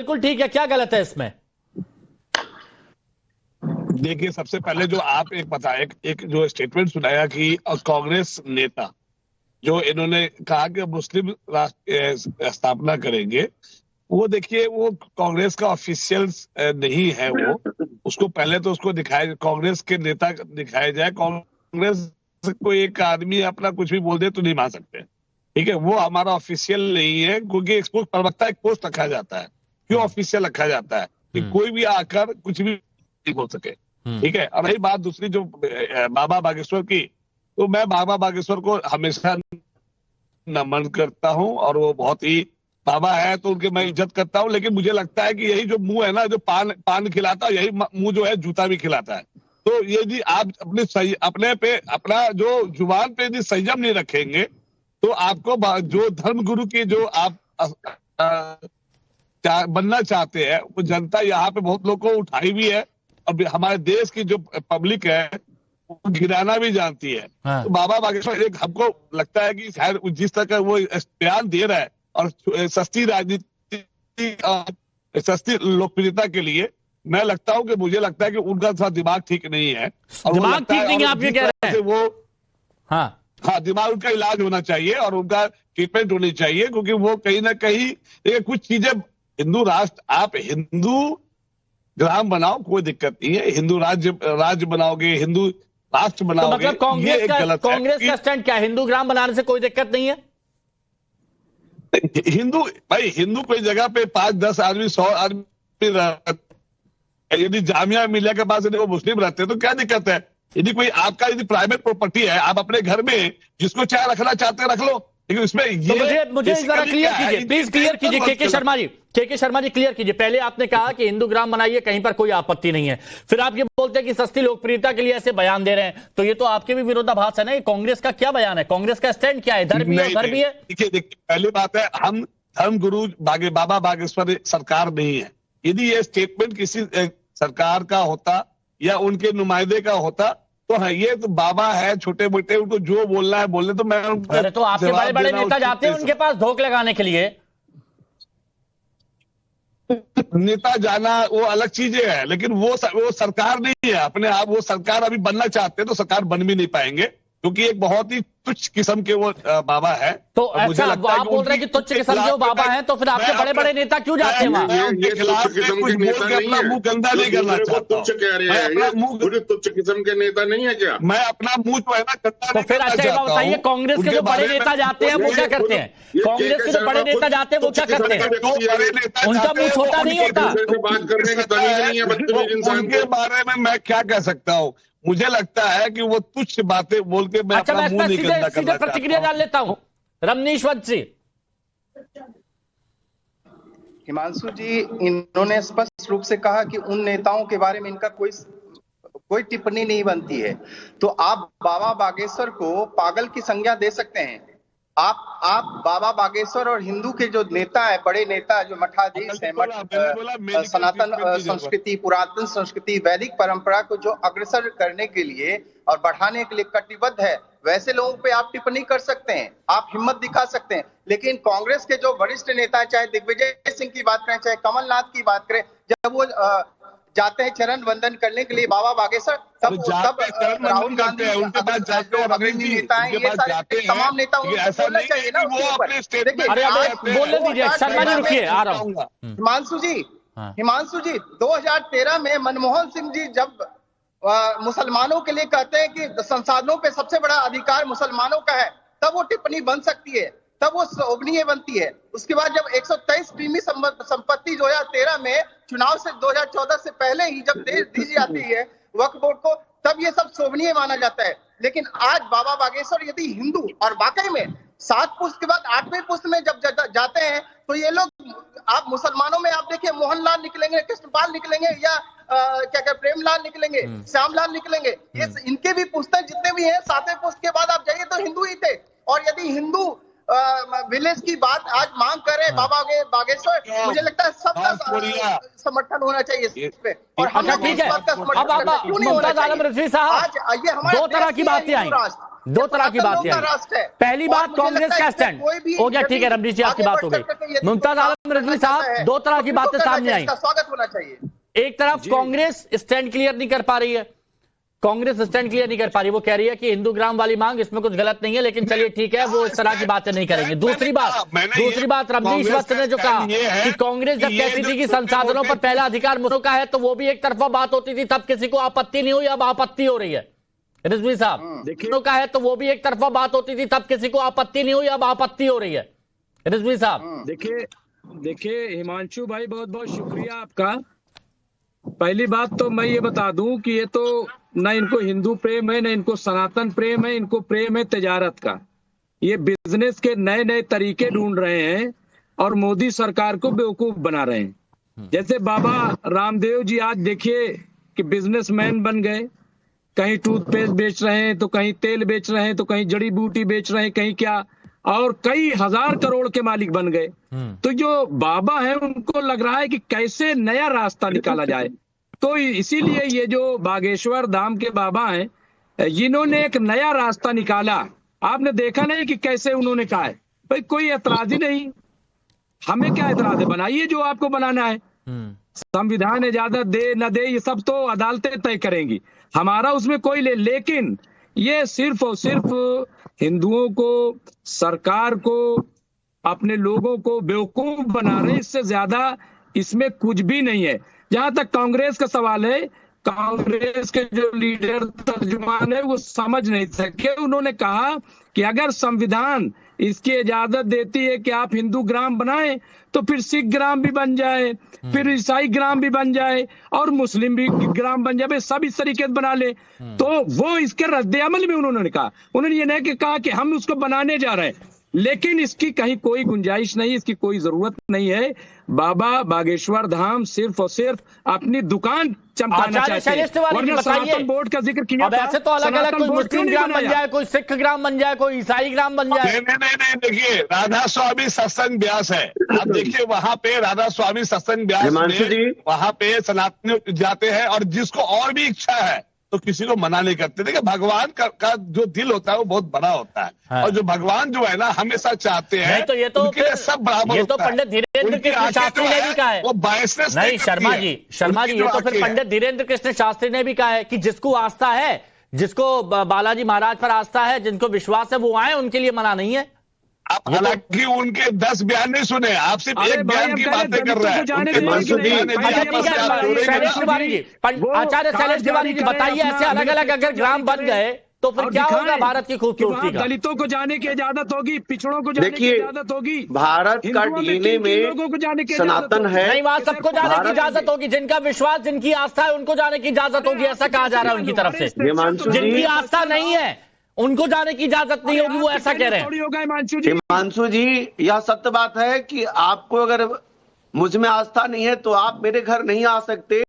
बिल्कुल ठीक है, क्या गलत है इसमें? देखिए, सबसे पहले जो आप एक जो स्टेटमेंट सुनाया कि कांग्रेस नेता जो इन्होंने कहा कि मुस्लिम राष्ट्र स्थापना करेंगे, वो देखिए वो कांग्रेस का ऑफिशियल नहीं है। वो उसको पहले तो उसको दिखाया, कांग्रेस के नेता दिखाया जाए। कांग्रेस को एक आदमी अपना कुछ भी बोल दे तो नहीं मान सकते, ठीक है। वो हमारा ऑफिशियल नहीं है, क्योंकि एक प्रवक्ता एक पोस्ट रखा जाता है। क्यों ऑफिशियल रखा जाता है? कि कोई भी आकर कुछ भी नहीं बोल सके, ठीक है। और रही बात दूसरी जो बाबा बागेश्वर की, तो मैं बाबा बागेश्वर को हमेशा नमन करता हूं, और वो बहुत ही बाबा है तो उनके मैं इज्जत करता हूं। लेकिन मुझे लगता है कि यही जो मुंह है ना, जो पान खिलाता है, यही मुंह जो है जूता भी खिलाता है। तो यदि आप अपने पे अपना जो जुबान पे यदि संयम नहीं रखेंगे, तो आपको जो धर्म गुरु की जो आप बनना चाहते हैं, वो जनता यहाँ पे बहुत लोग को उठाई भी है, और हमारे देश की जो पब्लिक है वो गिराना भी जानती है। हाँ। तो बाबा बागेश्वर एक हमको लगता है कि शायद जिस तरह का वो बयान दे रहा है, और सस्ती राजनीति सस्ती लोकप्रियता के लिए, मैं लगता हूं कि मुझे लगता है कि उनका थोड़ा दिमाग ठीक नहीं है। और दिमाग ठीक नहीं है, आप ये कह रहे हैं? वो हाँ, दिमाग उनका इलाज होना चाहिए और उनका ट्रीटमेंट होनी चाहिए, क्योंकि वो कहीं ना कहीं कुछ चीजें हिंदू राष्ट्र, आप हिंदू ग्राम बनाओ, कोई दिक्कत नहीं है। हिंदू राज्य बनाओगे, हिंदू राष्ट्र बनाओगे, तो मतलब कांग्रेस का स्टैंड क्या है? हिंदू ग्राम बनाने से कोई दिक्कत नहीं है? हिंदू कोई जगह पे 5-10 आदमी 100 आदमी, यदि जामिया मिलिया के पास यदि वो मुस्लिम रहते हैं तो क्या दिक्कत है? यदि कोई आपका यदि प्राइवेट प्रॉपर्टी है, आप अपने घर में जिसको चाहे रखना चाहते हैं रख लो, लेकिन इसमें ये तो मुझे जरा क्लियर कीजिए, प्लीज क्लियर कीजिए। के शर्मा जी क्लियर कीजिए। पहले आपने कहा कि हिंदू ग्राम बनाइए, कहीं पर कोई आपत्ति नहीं है, फिर आप ये बोलते हैं कि सस्ती लोकप्रियता के लिए ऐसे बयान दे रहे हैं, तो ये तो आपके भी विरोधाभास है ना। ये कांग्रेस का क्या बयान है? कांग्रेस का स्टैंड क्या है? इधर भी है, उधर भी है। देखिए, पहली बात है, हम धर्म गुरु बाबा बागेश्वर सरकार नहीं है। यदि ये स्टेटमेंट किसी सरकार का होता या उनके नुमाइंदे का होता तो है, ये तो बाबा है, छोटे मोटे, उनको जो बोलना है बोलने। तो मैं अरे तो आपके बड़े बड़े नेता जाते हैं उनके पास धोख लगाने के लिए। नेता जाना वो अलग चीजें है, लेकिन वो सरकार नहीं है अपने आप। वो सरकार अभी बनना चाहते हैं तो सरकार बन भी नहीं पाएंगे, क्योंकि एक बहुत ही तुच्छ किस्म के वो बाबा है। तो अच्छा, आप बोल रहे हैं कि तुच्छ किस्म के वो बाबा हैं, तो फिर आपके बड़े बड़े नेता क्यों जाते हैं वहां? ये खिलाफ कुछ बोल के अपना मुंह गंदा नहीं करना चाहता। तुच्छ कह रहे हैं, तुच्छ किस्म के नेता नहीं है क्या? मैं अपना मुंह जो है ना गंदा तो फिर अच्छा बताइए, कांग्रेस के जो बड़े नेता जाते हैं वो क्या करते हैं? कांग्रेस के जो बड़े नेता जाते हैं वो क्या करते हैं? उनका मुंह छोटा नहीं होता? बात करने की तमीज नहीं है बदतमीज इंसान के बारे में मैं क्या कह सकता हूँ? मुझे लगता है कि वो तुच्छ बातें बोल के मैं अपना मुंह नहीं गंदा करना चाहता हूं। प्रतिक्रिया डाल लेता हूं। रमनीश वंशी। हिमांशु जी, इन्होंने स्पष्ट रूप से कहा कि उन नेताओं के बारे में इनका कोई टिप्पणी नहीं बनती है। तो आप बाबा बागेश्वर को पागल की संज्ञा दे सकते हैं? आप बाबा बागेश्वर और हिंदू के जो नेता है, बड़े नेता जो मठाधीश है, सनातन संस्कृति, पुरातन संस्कृति, वैदिक परंपरा को जो अग्रसर करने के लिए और बढ़ाने के लिए कटिबद्ध है, वैसे लोगों पे आप टिप्पणी कर सकते हैं, आप हिम्मत दिखा सकते हैं। लेकिन कांग्रेस के जो वरिष्ठ नेता, चाहे दिग्विजय सिंह की बात करें, चाहे कमलनाथ की बात करें, जब वो जाते हैं चरण वंदन करने के लिए बाबा बागेश्वर, तब राहुल गांधी उनके पास जाते हैं, अग्रणी नेता हैं, ये सारे तमाम नेता उनको बोलना चाहिए ना उसके ऊपर। बोलने दीजिए, शर्मा जी रुकिए, आ रहा हूं। हिमांशु जी 2013 में मनमोहन सिंह जी जब मुसलमानों के लिए कहते हैं कि संसाधनों पे सबसे बड़ा अधिकार मुसलमानों का है, तब वो टिप्पणी बन सकती है, तब वो शोभनीय बनती है। उसके बाद जब 123 प्रीमी संपत्ति 2013 में चुनाव से 2014 से पहले ही जब दी जाती है वक्फ बोर्ड को, तब ये सब शोभनीय माना जाता है। लेकिन आज बाबा बागेश्वर यदि हिंदू, और वाकई में 7 पुस्त के बाद 8वें पुस्त में जब जाते हैं तो ये लोग, आप मुसलमानों में आप देखिए मोहनलाल निकलेंगे, कृष्णपाल निकलेंगे, या क्या प्रेमलाल निकलेंगे, श्यामलाल निकलेंगे, ये इनके भी पुस्तक जितने भी हैं 7वें पुस्त के बाद आप जाइए तो हिंदू ही थे। और यदि हिंदू विलेज की बात आज मांग कर रहे बाबा बागेश्वर, मुझे लगता है सबका समर्थन होना चाहिए इस पे। और हम ठीक है, अब मुमताज आलम रिजवी साहब, आज ये हमारे 2 तरह की बातें आई। दो तरह की बातें हैं। राष्ट्र है। पहली और बात मुझे कांग्रेस लगता का है स्टैंड कोई भी हो गया, ठीक है रमनीश जी आपकी आगे बात हो बढ़ गई। सकता है, यदि मुमताज कोई आलम रिजवी साहब, है, दो तरह की तो बातें करना सामने चाहिए, आई। इसका स्वागत होना चाहिए। एक तरफ कांग्रेस स्टैंड क्लियर नहीं कर पा रही है, कांग्रेस स्टैंड क्लियर नहीं कर पा रही, वो कह रही है कि हिंदू ग्राम वाली मांग इसमें कुछ गलत नहीं है, लेकिन चलिए ठीक है वो इस तरह की बातें नहीं करेंगे। दूसरी बात रमनीश वत्स ने जो कहा कि कांग्रेस जब कहती थी कि संसाधनों पर पहला अधिकार मुस्लिमों का है, तो वो भी एक तरफा बात होती थी, तब किसी को आपत्ति नहीं हुई, अब आपत्ति हो रही है। रिजवी साहब, मुस्लिमों का है तो वो भी एक तरफा बात होती थी, तब किसी को आपत्ति नहीं हुई, अब आपत्ति हो रही है। रिजवी साहब देखिए हिमांशु भाई, बहुत बहुत शुक्रिया आपका। पहली बात तो मैं ये बता दूं कि ये तो न इनको हिंदू प्रेम है, न इनको सनातन प्रेम है, इनको प्रेम है तिजारत का। ये बिजनेस के नए नए तरीके ढूंढ रहे हैं और मोदी सरकार को बेवकूफ बना रहे हैं। जैसे बाबा रामदेव जी आज देखिए कि बिजनेसमैन बन गए, कहीं टूथपेस्ट बेच रहे हैं, तो कहीं तेल बेच रहे हैं, तो कहीं जड़ी बूटी बेच रहे हैं, कहीं क्या, और कई हजार करोड़ के मालिक बन गए। तो जो बाबा है उनको लग रहा है कि कैसे नया रास्ता निकाला जाए, तो इसीलिए ये जो बागेश्वर धाम के बाबा हैं, इन्होंने एक नया रास्ता निकाला। आपने देखा नहीं कि कैसे उन्होंने कहा है, भाई कोई ऐतराज ही नहीं, हमें क्या ऐतराज है, बनाइए जो आपको बनाना है। संविधान इजाजत दे न दे ये सब तो अदालतें तय करेंगी, हमारा उसमें कोई लेकिन ये सिर्फ और सिर्फ हिंदुओं को, सरकार को, अपने लोगों को बेवकूफ बना रहे, इससे ज्यादा इसमें कुछ भी नहीं है। जहां तक कांग्रेस का सवाल है, कांग्रेस के जो लीडर तर्जुमान है वो समझ नहीं सके। उन्होंने कहा कि अगर संविधान इसकी इजाजत देती है कि आप हिंदू ग्राम बनाएं, तो फिर सिख ग्राम भी बन जाए, फिर ईसाई ग्राम भी बन जाए और मुस्लिम भी ग्राम बन जाए, सब इस तरीके से बना ले। तो वो इसके रद्द-ए-अमल में उन्होंने कहा, उन्होंने ये नहीं कहा कि हम उसको बनाने जा रहे हैं, लेकिन इसकी कहीं कोई गुंजाइश नहीं, इसकी कोई जरूरत नहीं है। बाबा बागेश्वर धाम सिर्फ और सिर्फ अपनी दुकान चमकाना चाहते हैं। वरना सनातन बोर्ड का जिक्र किया अब ऐसे तो अलग अलग, कोई मुस्लिम ग्राम बन जाए, कोई सिख ग्राम बन जाए, कोई ईसाई ग्राम बन जाए। नहीं, देखिए राधा स्वामी सत्संग व्यास है, आप देखिए वहां पे राधा स्वामी सत्संग व्यास में वहां पे सनातनी जाते हैं, और जिसको और भी इच्छा है तो किसी को मना नहीं करते। देखिए भगवान का जो दिल होता है वो बहुत बड़ा होता है, हाँ। और जो भगवान जो है ना हमेशा चाहते हैं तो ये तो उनके लिए सब बराबर ये तो होता है। पंडित धीरेन्द्र कृष्ण शास्त्री ने भी कहा है, वो बायसनेस नहीं शर्मा जी ये तो फिर पंडित धीरेन्द्र कृष्ण शास्त्री ने भी कहा है कि जिसको आस्था है, जिसको बालाजी महाराज पर आस्था है, जिनको विश्वास है वो आए, उनके लिए मना नहीं है। आप हालांकि उनके 10 बयान नहीं सुने, आप सिर्फ एक बयान की बातें कर रहे हैं। आचार्य शैलेश तिवारी जी बताइए, ऐसे अलग अलग अगर ग्राम बन गए तो फिर क्या होगा भारत की खूबसूरती का? दलितों को जाने की इजाजत होगी, पिछड़ों को जाने की इजाजत होगी, भारत का डीएनए में सनातन है, नहीं वहां सबको जाने की इजाजत होगी, जिनका विश्वास, जिनकी आस्था है उनको जाने की इजाजत होगी, ऐसा कहा जा रहा है उनकी तरफ से। जिनकी आस्था नहीं है उनको जाने की इजाजत नहीं होगी, वो ऐसा कह रहे हैं। हिमांशु जी यह सत्य बात है कि आपको अगर मुझ में आस्था नहीं है तो आप मेरे घर नहीं आ सकते।